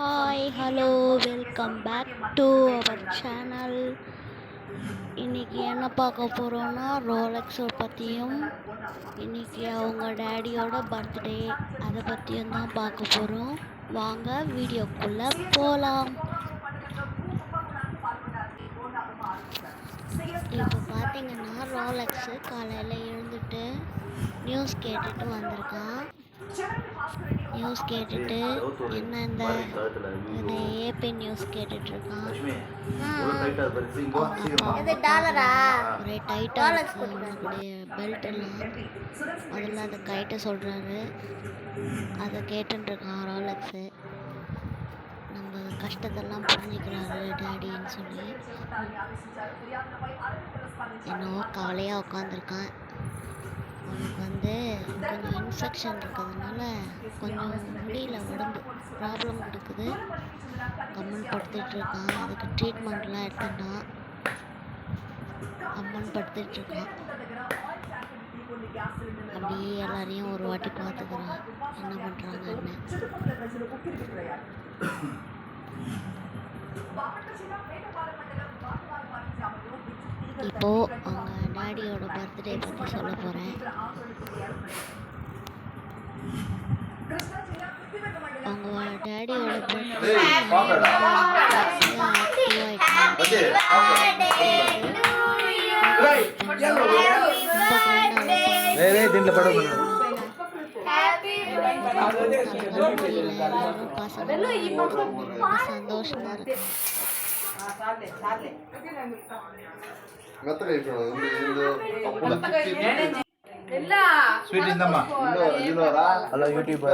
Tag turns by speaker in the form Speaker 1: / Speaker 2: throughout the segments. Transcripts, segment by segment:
Speaker 1: Hi hello welcome back to our channel. இன்றைக்கி என்ன பார்க்க போகிறோன்னா ரோலெக்ஸை பற்றியும் இன்றைக்கி அவங்க டேடியோட பர்த்டே அதை பற்றியும் தான் பார்க்க போகிறோம். வாங்க வீடியோக்குள்ளே போகலாம். இப்போ பார்த்தீங்கன்னா ரோலெக்ஸு காலையில் எழுந்துட்டு நியூஸ் கேட்டுட்டு வந்திருக்கான். நியூஸ் கேட்டுட்டு என்ன இந்த ஏபி நியூஸ் கேட்டுட்ருக்கான். ஒரே டைட்டாக இருக்கக்கூடிய பெல்ட் எல்லாம் அதில் அதை கைட்ட சொல்கிறாரு. அதை கேட்டுருக்கான் ரோலெக்ஸு. நம்ம கஷ்டத்தெல்லாம் புரிஞ்சுக்கிறாரு டேடின்னு சொல்லி என்னவோ கவலையாக உட்காந்துருக்கான். அவனுக்கு கொஞ்சம் இன்ஃபெக்ஷன் இருக்கிறதுனால கொஞ்சம் முடியல, உடம்பு ப்ராப்ளம் இருக்குது. கம்மன் படுத்துட்ருக்கான். அதுக்கு ட்ரீட்மெண்ட்லாம் எடுத்துட்டான். கம்மன் படுத்துட்ருக்கான். அப்படியே எல்லாரையும் ஒரு வாட்டி பார்த்துக்கிறான் என்ன பண்ணுறாங்கன்னு. இப்போது அவங்க டேடியோட பர்த்டே பற்றி சொல்ல போகிறேன். அவங்க டேடியோட பர்த்டே சந்தோஷமா இருக்கு.
Speaker 2: స్వీట్ ఇందమ్మా
Speaker 3: హలో యూట్యూబ్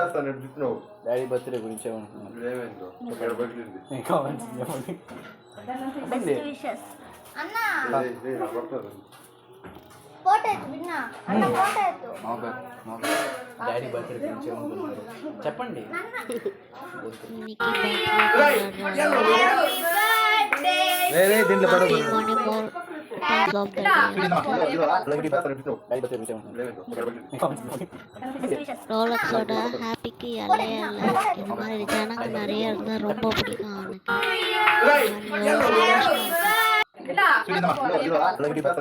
Speaker 3: డాడీ బర్త్డే గురించి డాడీ బర్త్డే గురించి చెప్పండి. దీంట్లో
Speaker 1: ரோலெக்ஸோட ஹாப்பிக்கு எல்லையே இல்லை. இது மாதிரி ஜனங்க நிறைய இருந்தால் ரொம்ப பிடிக்கும் அவனுக்கு.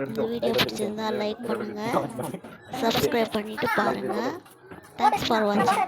Speaker 1: இந்த வீடியோ பிடிச்சிருந்தா லைக் பண்ணுங்க, சப்ஸ்கிரைப் பண்ணிட்டு பாருங்க. தேங்க்ஸ் ஃபார் வாட்சிங்.